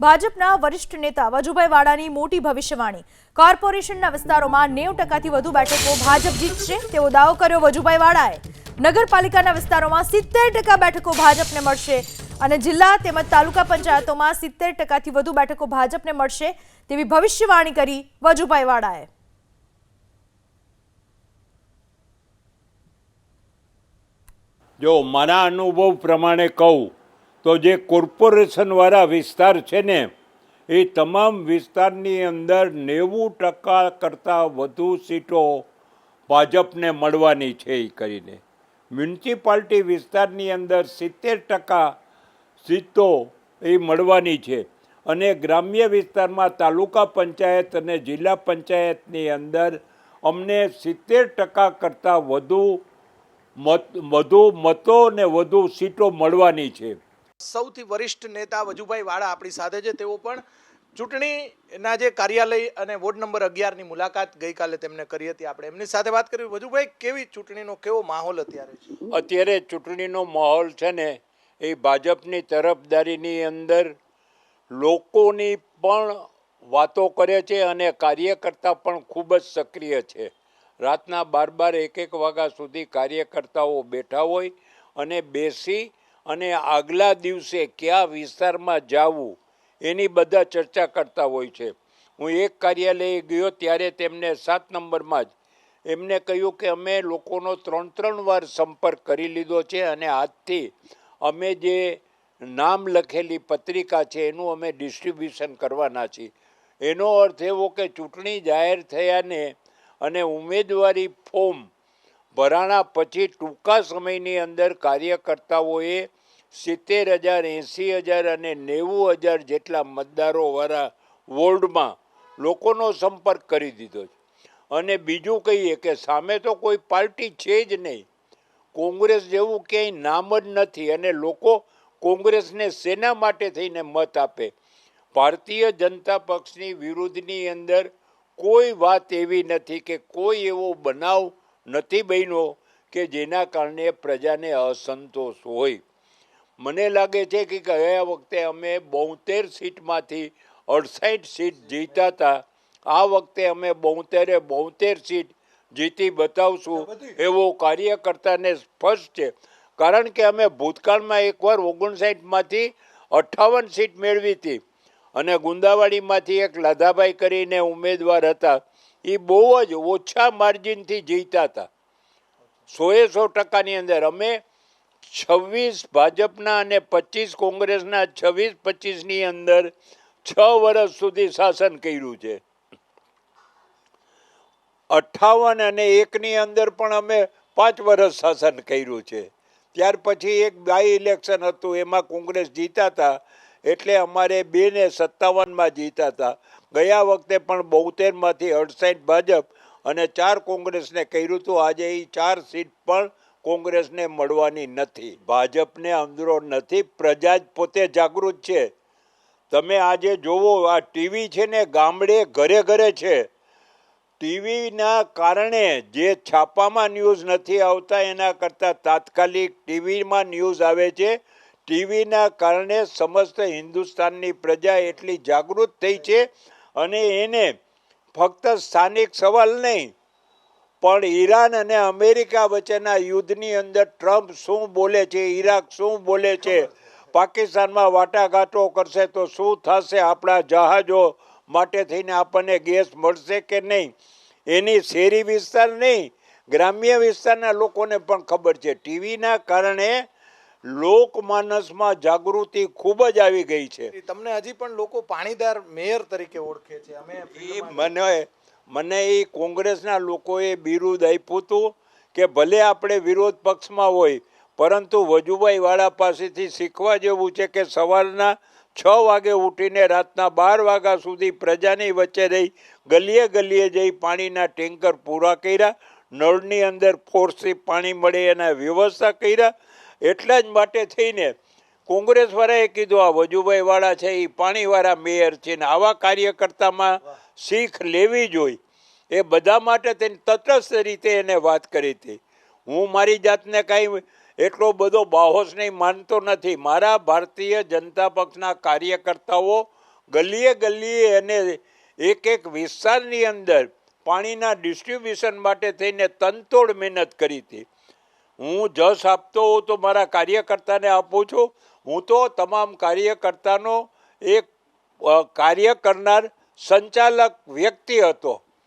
ભાજપના વરિષ્ઠ નેતા વજુભાઈ વાળાની મોટી ભવિષ્યવાણી। કોર્પોરેશનના વિસ્તારોમાં 90%થી વધુ બેઠકો ભાજપ જીતશે તેવો દાવો કર્યો વજુભાઈ વાળાએ। નગરપાલિકાના વિસ્તારોમાં 70% બેઠકો ભાજપને મળશે અને જિલ્લા તેમજ તાલુકા પંચાયતોમાં 70%થી વધુ બેઠકો ભાજપને મળશે તેવી ભવિષ્યવાણી કરી વજુભાઈ વાળાએ। જો મારા અનુભવ પ્રમાણે કહું તો જે કોર્પોરેશનવાળા વિસ્તાર છે ને એ તમામ વિસ્તારની અંદર 90% કરતાં વધુ સીટો ભાજપને મળવાની છે એ કરીને મ્યુનિસિપાલિટી વિસ્તારની અંદર 70% સીટો એ મળવાની છે અને ગ્રામ્ય વિસ્તારમાં તાલુકા પંચાયત અને જિલ્લા પંચાયતની અંદર અમને 70% કરતાં વધુ મતો ને વધુ સીટો મળવાની છે। સૌથી વરિષ્ઠ નેતા વજુભાઈ વાળા આપણી સાથે છે। તેઓ પણ ચૂંટણીના જે કાર્યાલય અને વોર્ડ નંબર 11ની મુલાકાત ગઈકાલે તેમને કરી હતી। આપણે એમની સાથે વાત કરી। વજુભાઈ, કેવી ચૂંટણીનો કેવો માહોલ અત્યારે છે? અત્યારે ચૂંટણીનો માહોલ છે ને એ ભાજપની તરફદારીની અંદર લોકોની પણ વાતો કરે છે અને કાર્યકર્તા પણ ખૂબ જ સક્રિય છે। રાતના 12-1 વાગ્યા સુધી કાર્યકર્તાઓ બેઠા હોય અને બેસી અને આગલા દિવસે કયા વિસ્તારમાં જવું એની બધા ચર્ચા કરતા હોય છે। હું એક કાર્યાલયે ગયો ત્યારે તેમને 7 નંબરમાં જ એમને કહ્યું કે અમે લોકોનો 3 વાર સંપર્ક કરી લીધો છે અને આજથી અમે જે નામ લખેલી પત્રિકા છે એનું અમે ડિસ્ટ્રીબ્યુશન કરવાના છીએ। એનો અર્થ એવો કે ચૂંટણી જાહેર થયાને અને ઉમેદવારી ફોર્મ ભરાણા પછી ટૂંકા સમયની અંદર કાર્યકર્તાઓએ 70,000, 80,000 અને 90,000 જેટલા મતદારોવાળા વોર્ડમાં લોકોનો સંપર્ક કરી દીધો છે। અને બીજું કહીએ કે સામે તો કોઈ પાર્ટી છે જ નહીં, કોંગ્રેસ જેવું ક્યાંય નામ જ નથી અને લોકો કોંગ્રેસને શેના માટે થઈને મત આપે? ભારતીય જનતા પક્ષની વિરુદ્ધની અંદર કોઈ વાત એવી નથી કે કોઈ એવો બનાવ નથી બન્યો કે જેના કારણે પ્રજાને અસંતોષ હોય। મને લાગે છે કે ગયા વખતે અમે 72 સીટમાંથી 68 સીટ જીત્યા હતા। આ વખતે અમે 72 સીટ જીતી બતાવશું એવો કાર્યકર્તાને સ્પષ્ટ છે। કારણ કે અમે ભૂતકાળમાં એકવાર 59માંથી 58 સીટ મેળવી હતી અને ગુંદાવાડીમાંથી એક લાધાભાઈ કરીને ઉમેદવાર હતા, એ બહુ જ ઓછા માર્જિનથી જીત્યા હતા। 100% અંદર અમે 26 ભાજપના અને 25 કોંગ્રેસના 26-25ની અંદર 6 વર્ષ સુધી શાસન કર્યું છે। 58 અને 1ની અંદર પણ અમે 5 વર્ષ શાસન કર્યું છે। ત્યાર પછી એક બાય ઇલેક્શન હતું, એમાં કોંગ્રેસ જીતા હતા એટલે અમારે 2 ને 57માં જીતા હતા। ગયા વખતે પણ 72માંથી 68 ભાજપ અને 4 કોંગ્રેસને કર્યું હતું। આજે એ 4 સીટ પણ કોંગ્રેસને મળવાની નથી। ભાજપને અંદરો નથી, પ્રજા જ પોતે જાગૃત છે। તમે આજે જોવો, આ ટીવી છે ને ગામડે ઘરે ઘરે છે। ટીવીના કારણે જે છાપામાં ન્યૂઝ નથી આવતા એના કરતાં તાત્કાલિક ટીવીમાં ન્યૂઝ આવે છે। ટીવીના કારણે સમસ્ત હિન્દુસ્તાનની પ્રજા એટલી જાગૃત થઈ છે અને એને ફક્ત સ્થાનિક સવાલ નહીં પણ ઈરાન અને અમેરિકા વચ્ચેના યુદ્ધની અંદર ટ્રમ્પ શું બોલે છે, ઈરાક શું બોલે છે, પાકિસ્તાનમાં વાટાઘાટો કરશે તો શું થશે, આપણા જહાજો માટે થઈને આપણને ગેસ મળશે કે નહીં, એની શહેરી વિસ્તાર નહીં ગ્રામ્ય વિસ્તારના લોકોને પણ ખબર છે। ટીવીના કારણે લોકમાનસમાં જાગૃતિ ખૂબ જ આવી ગઈ છે। તમને હજી પણ લોકો પાણીદાર મેયર તરીકે ઓળખે છે? મને એ કોંગ્રેસના લોકોએ બિરુદ આપ્યું હતું કે ભલે આપણે વિરોધ પક્ષમાં હોય પરંતુ વજુભાઈ વાળા પાસેથી શીખવા જેવું છે કે સવારના 6 વાગે ઉઠીને રાતના 12 વાગ્યા સુધી પ્રજાની વચ્ચે રહી ગલીએ ગલીએ જઈ પાણીના ટેન્કર પૂરા કર્યા, નળની અંદર ફોર્સથી પાણી મળે એના વ્યવસ્થા કર્યા। એટલા જ માટે થઈને કોંગ્રેસવાળાએ કીધું આ વજુભાઈ વાળા છે એ પાણીવાળા મેયર છે ને આવા કાર્યકર્તામાં શીખ લેવી જોઈએ। એ બધા માટે તેને તટસ્થ રીતે એને વાત કરી હતી। હું મારી જાતને કાંઈ એટલો બધો બાહોશ નહીં માનતો નથી। મારા ભારતીય જનતા પક્ષના કાર્યકર્તાઓ ગલીએ ગલીએ અને એક એક વિસ્તારની અંદર પાણીના ડિસ્ટ્રીબ્યુશન માટે થઈને તનતોડ મહેનત કરી હતી. હું જશ આપતો હોઉં તો મારા કાર્યકર્તાને આપું છું. હું તો તમામ કાર્યકર્તાનો એક કાર્ય કરનાર સંચાલક વ્યક્તિ હતો.